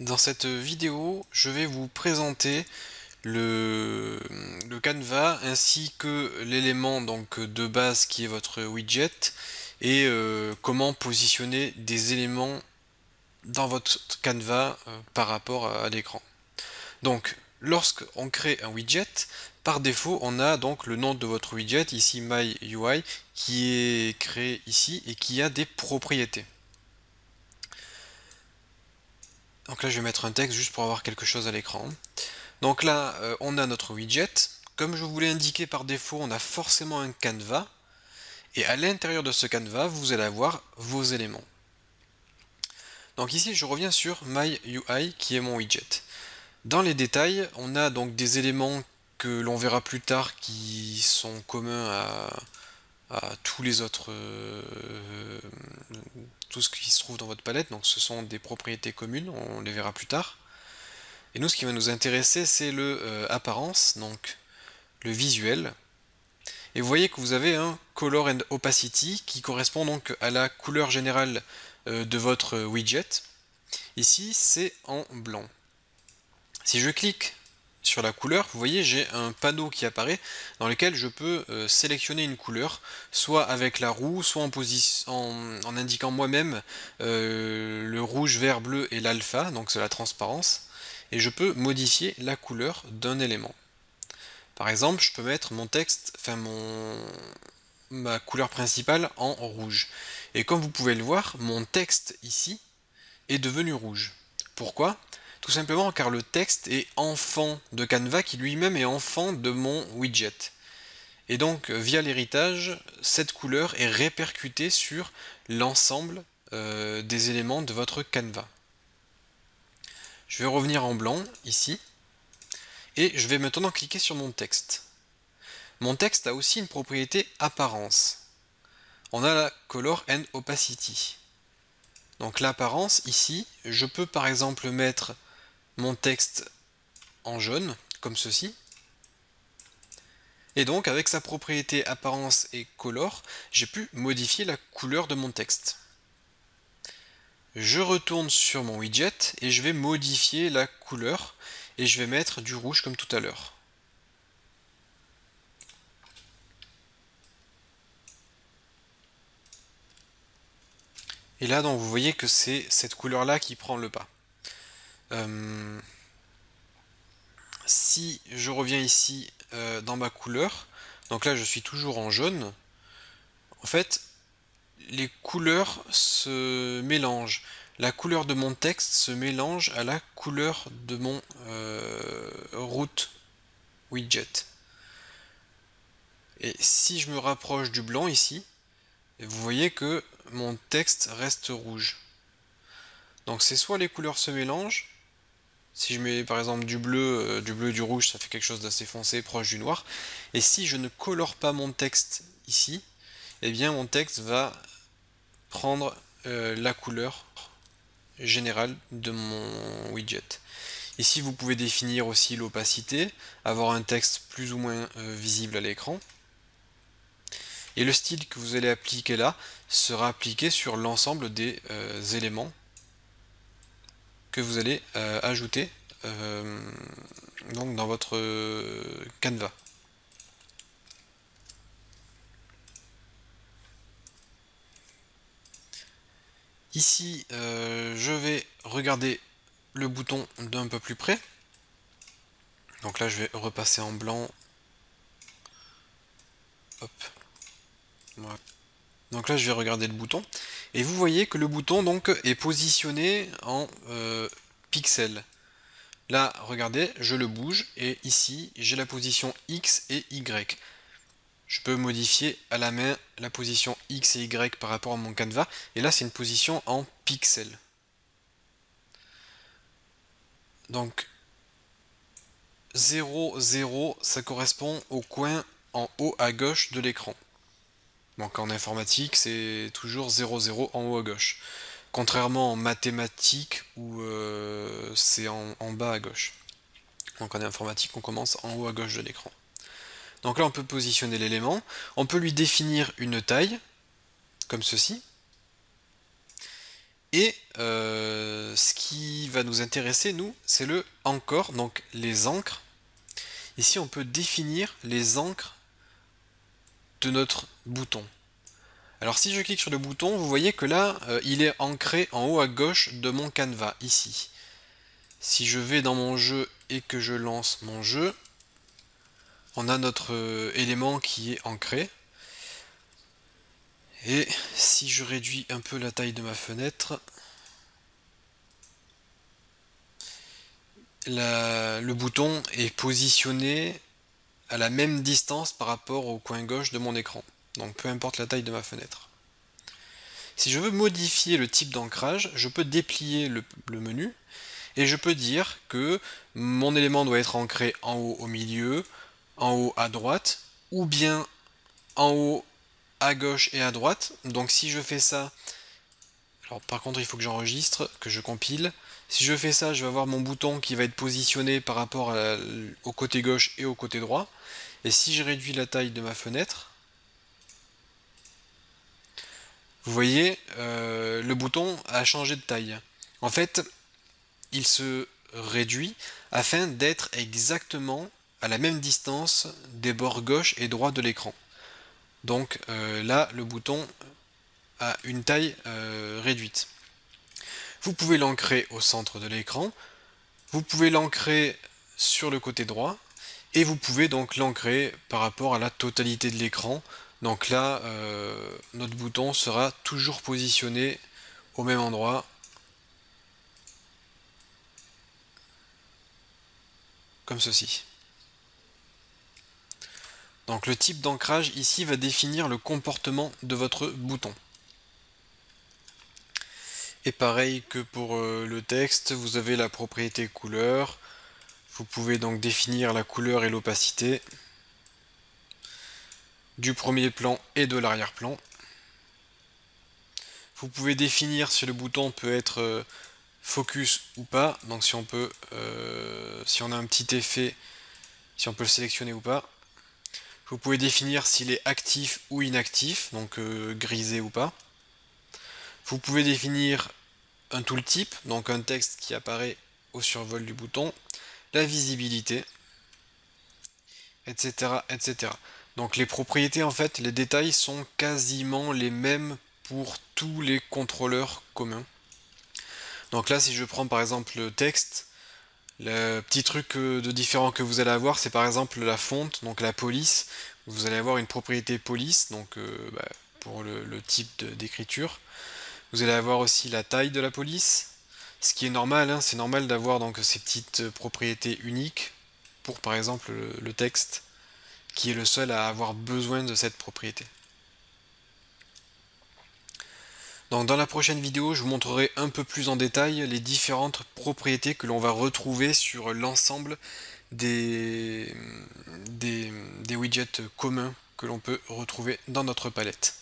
Dans cette vidéo, je vais vous présenter le Canva ainsi que l'élément donc de base qui est votre widget et comment positionner des éléments dans votre Canva par rapport à l'écran. Donc, lorsqu'on crée un widget, par défaut, on a donc le nom de votre widget, ici My UI, qui est créé ici et qui a des propriétés. Donc là, je vais mettre un texte juste pour avoir quelque chose à l'écran. Donc là, on a notre widget. Comme je vous l'ai indiqué par défaut, on a forcément un canevas. Et à l'intérieur de ce canevas, vous allez avoir vos éléments. Donc ici, je reviens sur My UI, qui est mon widget. Dans les détails, on a donc des éléments que l'on verra plus tard qui sont communs à tous les autres, tout ce qui se trouve dans votre palette. Donc ce sont des propriétés communes, on les verra plus tard. Et nous, ce qui va nous intéresser, c'est le apparence, donc le visuel. Et vous voyez que vous avez un color and opacity qui correspond donc à la couleur générale de votre widget. Ici, c'est en blanc. Si je clique sur la couleur, vous voyez, j'ai un panneau qui apparaît dans lequel je peux sélectionner une couleur, soit avec la roue, soit en indiquant moi-même le rouge, vert, bleu et l'alpha, donc c'est la transparence, et je peux modifier la couleur d'un élément. Par exemple, je peux mettre mon texte, ma couleur principale en rouge. Et comme vous pouvez le voir, mon texte ici est devenu rouge. Pourquoi? Tout simplement car le texte est enfant de Canva qui lui-même est enfant de mon widget. Et donc, via l'héritage, cette couleur est répercutée sur l'ensemble des éléments de votre Canva. Je vais revenir en blanc ici et je vais maintenant cliquer sur mon texte. Mon texte a aussi une propriété apparence. On a la color and opacity. Donc l'apparence ici, je peux par exemple mettre mon texte en jaune, comme ceci. Et donc avec sa propriété apparence et color, j'ai pu modifier la couleur de mon texte. Je retourne sur mon widget et je vais modifier la couleur et je vais mettre du rouge comme tout à l'heure. Et là, donc, vous voyez que c'est cette couleur-là qui prend le pas. Si je reviens ici dans ma couleur, donc là je suis toujours en jaune, en fait, les couleurs se mélangent. La couleur de mon texte se mélange à la couleur de mon route widget. Et si je me rapproche du blanc ici, vous voyez que mon texte reste rouge. Donc c'est soit les couleurs se mélangent, si je mets par exemple du bleu et du rouge, ça fait quelque chose d'assez foncé, proche du noir. Et si je ne colore pas mon texte ici, eh bien mon texte va prendre la couleur générale de mon widget. Ici, vous pouvez définir aussi l'opacité, avoir un texte plus ou moins visible à l'écran. Et le style que vous allez appliquer là sera appliqué sur l'ensemble des éléments que vous allez ajouter donc dans votre Canva. Ici, je vais regarder le bouton d'un peu plus près. Donc là, je vais repasser en blanc. Hop. Voilà. Donc là, je vais regarder le bouton. Et vous voyez que le bouton donc est positionné en pixels. Là, regardez, je le bouge et ici, j'ai la position X et Y. Je peux modifier à la main la position X et Y par rapport à mon canevas. Et là, c'est une position en pixels. Donc, 0, 0, ça correspond au coin en haut à gauche de l'écran. Donc en informatique, c'est toujours 0, 0 en haut à gauche. Contrairement en mathématiques où c'est en bas à gauche. Donc en informatique, on commence en haut à gauche de l'écran. Donc là, on peut positionner l'élément. On peut lui définir une taille, comme ceci. Et ce qui va nous intéresser, nous, c'est le encore, donc les encres. Ici, on peut définir les encres de notre bouton. Alors si je clique sur le bouton, vous voyez que là, il est ancré en haut à gauche de mon canevas, ici. Si je vais dans mon jeu et que je lance mon jeu, on a notre élément qui est ancré. Et si je réduis un peu la taille de ma fenêtre, le bouton est positionné à la même distance par rapport au coin gauche de mon écran. Donc peu importe la taille de ma fenêtre. Si je veux modifier le type d'ancrage, je peux déplier le menu et je peux dire que mon élément doit être ancré en haut au milieu, en haut à droite, ou bien en haut à gauche et à droite. Donc si je fais ça, alors par contre il faut que j'enregistre, que je compile. Si je fais ça, je vais avoir mon bouton qui va être positionné par rapport au côté gauche et au côté droit. Et si je réduis la taille de ma fenêtre, vous voyez, le bouton a changé de taille. En fait, il se réduit afin d'être exactement à la même distance des bords gauche et droit de l'écran. Donc là, le bouton a une taille réduite. Vous pouvez l'ancrer au centre de l'écran, vous pouvez l'ancrer sur le côté droit, et vous pouvez donc l'ancrer par rapport à la totalité de l'écran. Donc là, notre bouton sera toujours positionné au même endroit. Comme ceci. Donc le type d'ancrage ici va définir le comportement de votre bouton. Et pareil que pour le texte, vous avez la propriété couleur. Vous pouvez donc définir la couleur et l'opacité du premier plan et de l'arrière-plan. Vous pouvez définir si le bouton peut être focus ou pas. Donc si on peut, si on a un petit effet, si on peut le sélectionner ou pas. Vous pouvez définir s'il est actif ou inactif, donc grisé ou pas. Vous pouvez définir un tooltip, donc un texte qui apparaît au survol du bouton, la visibilité, etc., etc. Donc les propriétés, en fait, les détails sont quasiment les mêmes pour tous les contrôleurs communs. Donc là, si je prends par exemple le texte, le petit truc de différent que vous allez avoir, c'est par exemple la fonte, donc la police. Vous allez avoir une propriété police, donc pour le type d'écriture. Vous allez avoir aussi la taille de la police, ce qui est normal, hein, c'est normal d'avoir donc ces petites propriétés uniques pour par exemple le texte, qui est le seul à avoir besoin de cette propriété. Donc dans la prochaine vidéo, je vous montrerai un peu plus en détail les différentes propriétés que l'on va retrouver sur l'ensemble des widgets communs que l'on peut retrouver dans notre palette.